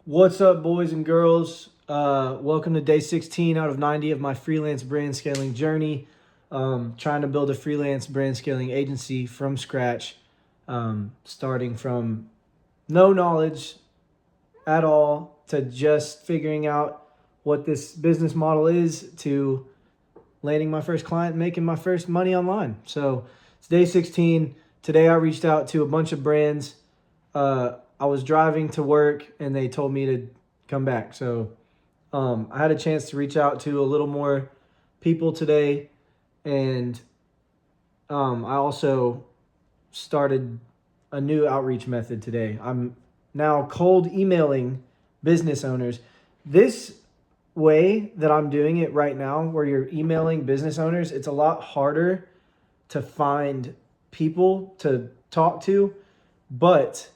What's up, boys and girls? Welcome to day 16 out of 90 of my freelance brand scaling journey. Trying to build a freelance brand scaling agency from scratch, starting from no knowledge at all to just figuring out what this business model is to landing my first client, making my first money online. So it's day 16. Today I reached out to a bunch of brands. I was driving to work and they told me to come back. So I had a chance to reach out to a little more people today. And I also started a new outreach method today. I'm now cold emailing business owners. This way that I'm doing it right now, where you're emailing business owners, it's a lot harder to find people to talk to, but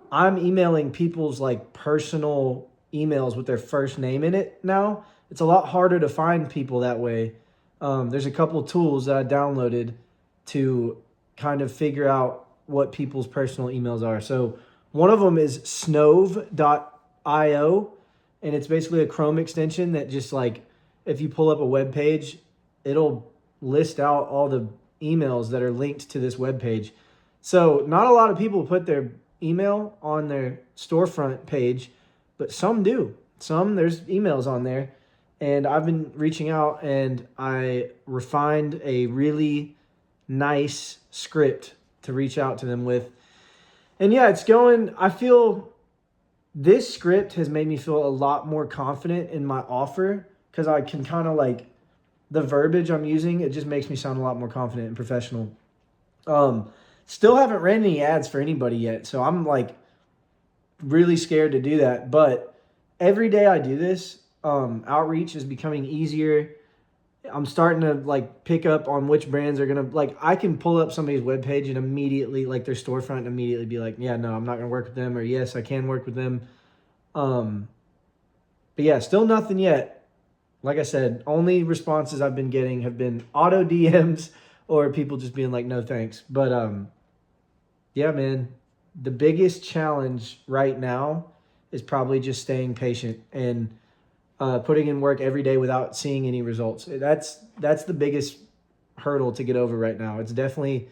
I'm emailing people's like personal emails with their first name in it now. It's a lot harder to find people that way. There's a couple tools that I downloaded to kind of figure out what people's personal emails are. So one of them is snove.io, and it's basically a Chrome extension that just like, if you pull up a web page, it'll list out all the emails that are linked to this web page. So not a lot of people put their email on their storefront page, but some do. There's emails on there. And I've been reaching out and I refined a really nice script to reach out to them with. And yeah, it's going, I feel this script has made me feel a lot more confident in my offer because I can kind of like the verbiage I'm using, it just makes me sound a lot more confident and professional. Still haven't ran any ads for anybody yet, so I'm like really scared to do that. But every day I do this, outreach is becoming easier. I'm starting to like pick up on which brands are gonna like. I can pull up somebody's webpage and immediately like their storefront and immediately be like, yeah, no, I'm not gonna work with them, or yes, I can work with them. But yeah, still nothing yet. Like I said, only responses I've been getting have been auto DMs or people just being like, no thanks. But yeah, man, the biggest challenge right now is probably just staying patient and putting in work every day without seeing any results. That's the biggest hurdle to get over right now. It's definitely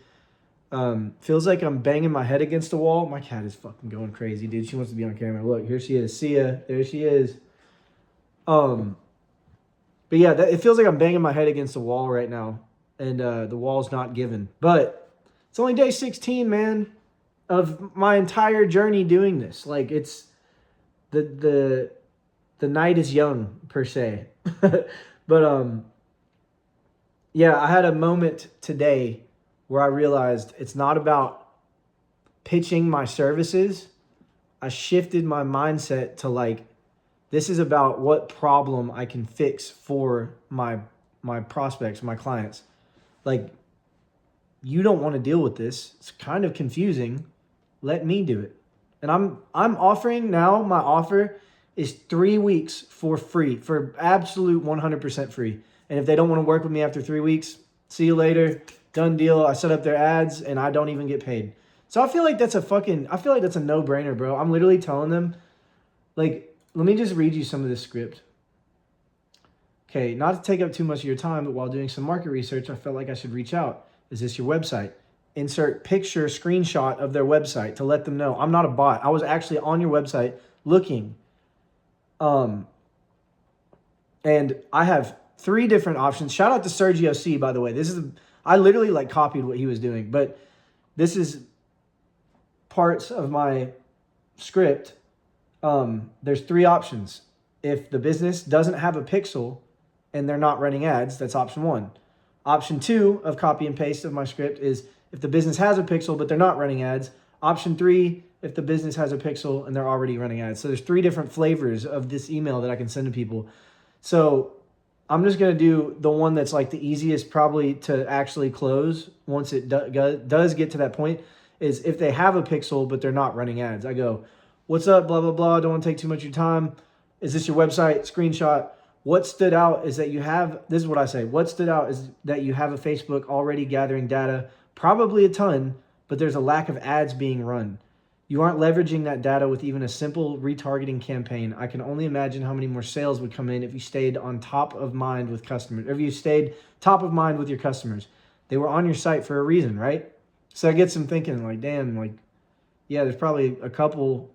feels like I'm banging my head against the wall. My cat is fucking going crazy, dude. She wants to be on camera. Look, here she is. See ya. There she is. But yeah, it feels like I'm banging my head against the wall right now, and the wall's not given. But it's only day 16, man, of my entire journey doing this. Like it's the night is young per se. But yeah, I had a moment today where I realized it's not about pitching my services. I shifted my mindset to like, this is about what problem I can fix for my prospects, my clients. Like, you don't want to deal with this. It's kind of confusing. Let me do it. And I'm offering now, my offer is 3 weeks for free, for absolute 100% free. And if they don't want to work with me after 3 weeks, see you later. Done deal. I set up their ads and I don't even get paid. So I feel like that's a no-brainer, bro. I'm literally telling them, like, let me just read you some of this script. Okay, not to take up too much of your time, but while doing some market research, I felt like I should reach out. Is this your website? Insert picture screenshot of their website to let them know I'm not a bot. I was actually on your website looking. And I have 3 different options. Shout out to Sergio C, by the way. I literally like copied what he was doing, but this is parts of my script. There's 3 options. If the business doesn't have a pixel and they're not running ads, that's option 1. Option 2 of copy and paste of my script is if the business has a pixel but they're not running ads. Option 3, if the business has a pixel and they're already running ads. So there's 3 different flavors of this email that I can send to people. So I'm just going to do the one that's like the easiest probably to actually close once it does get to that point, is if they have a pixel but they're not running ads. I go, what's up, blah, blah, blah. Don't want to take too much of your time. Is this your website? Screenshot. What stood out is that you have, this is what I say. What stood out is that you have a Facebook already gathering data, probably a ton, but there's a lack of ads being run. You aren't leveraging that data with even a simple retargeting campaign. I can only imagine how many more sales would come in if you stayed on top of mind with customers, or if you stayed top of mind with your customers. They were on your site for a reason, right? So that gets them thinking like, damn, like, yeah, there's probably a couple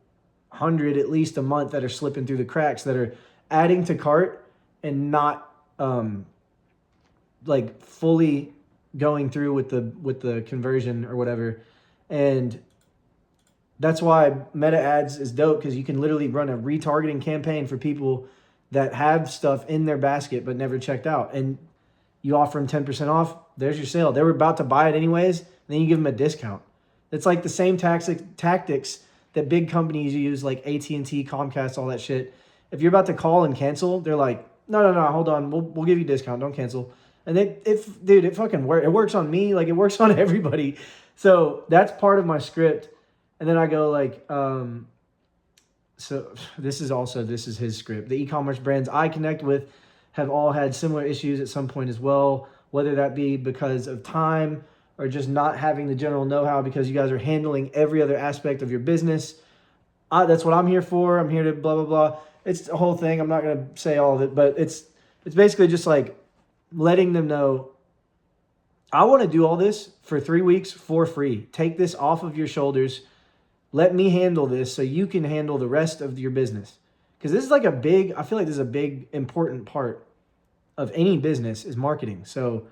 hundred at least a month that are slipping through the cracks, that are adding to cart and not like fully going through with the conversion or whatever. And that's why meta ads is dope, because you can literally run a retargeting campaign for people that have stuff in their basket but never checked out, and you offer them 10% off. There's your sale. They were about to buy it anyways, and then you give them a discount. It's like the same tactics that big companies use, like AT&T, Comcast, all that shit. If you're about to call and cancel, they're like, no, hold on, we'll give you a discount, don't cancel. And dude, it fucking works. It works on me, like it works on everybody. So that's part of my script. And then I go like, so this is his script. The e-commerce brands I connect with have all had similar issues at some point as well, whether that be because of time or just not having the general know-how, because you guys are handling every other aspect of your business. That's what I'm here for. I'm here to blah, blah, blah. It's a whole thing. I'm not going to say all of it, but it's basically just like letting them know, I want to do all this for 3 weeks for free. Take this off of your shoulders. Let me handle this so you can handle the rest of your business. Because this is like I feel like this is a big, important part of any business is marketing. So,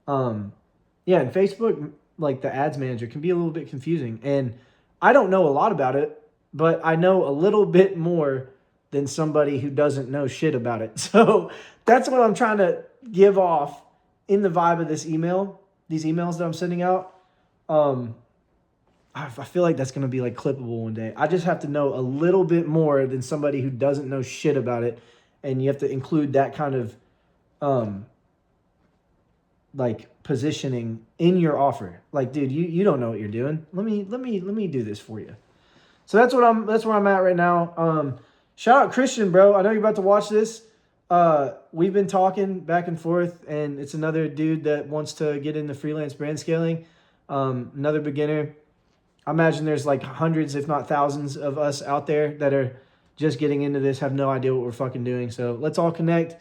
yeah, and Facebook, like the ads manager, can be a little bit confusing. And I don't know a lot about it, but I know a little bit more than somebody who doesn't know shit about it. So that's what I'm trying to give off in the vibe of these emails that I'm sending out. I feel like that's going to be like clippable one day. I just have to know a little bit more than somebody who doesn't know shit about it. And you have to include that kind of, like positioning in your offer. Like, dude, you don't know what you're doing. Let me do this for you. So that's where I'm at right now. Shout out Christian, bro. I know you're about to watch this. We've been talking back and forth, and it's another dude that wants to get into freelance brand scaling. Another beginner. I imagine there's like hundreds, if not thousands of us out there that are just getting into this, have no idea what we're fucking doing. So let's all connect.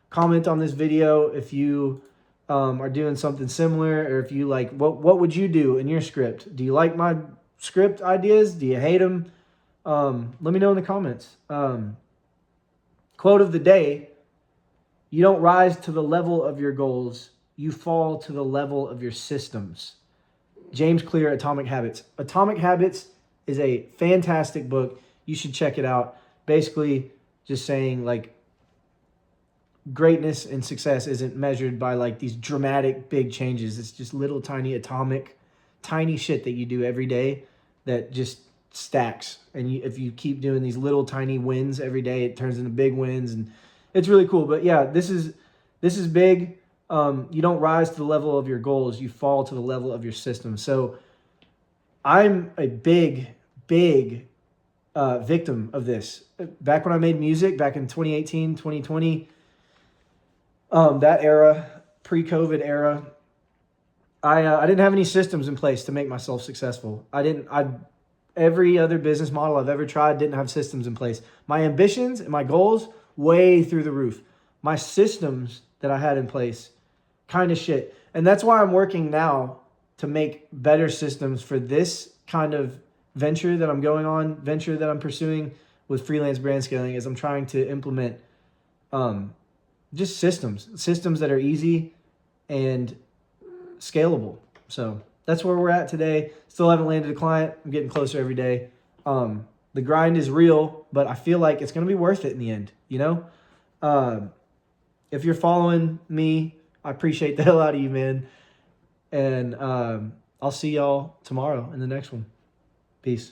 Comment on this video if you are doing something similar, or if you like, what would you do in your script? Do you like my script ideas? Do you hate them? Let me know in the comments. Quote of the day: you don't rise to the level of your goals, you fall to the level of your systems. James Clear, Atomic Habits. Atomic Habits is a fantastic book. You should check it out. Basically, just saying like greatness and success isn't measured by like these dramatic big changes. It's just little tiny atomic, tiny shit that you do every day that just stacks. And if you keep doing these little tiny wins every day, it turns into big wins, and it's really cool. But yeah, this is big. You don't rise to the level of your goals, you fall to the level of your system. So I'm a big victim of this. Back when I made music, back in 2018, 2020, that era, pre-COVID era, I didn't have any systems in place to make myself successful. Every other business model I've ever tried didn't have systems in place. My ambitions and my goals, way through the roof. My systems that I had in place, kind of shit. And that's why I'm working now to make better systems for this kind of venture that I'm pursuing with freelance brand scaling, is I'm trying to implement just systems that are easy and scalable. So that's where we're at today. Still haven't landed a client. I'm getting closer every day. The grind is real, but I feel like it's going to be worth it in the end, you know? If you're following me, I appreciate the hell out of you, man. And I'll see y'all tomorrow in the next one. Peace.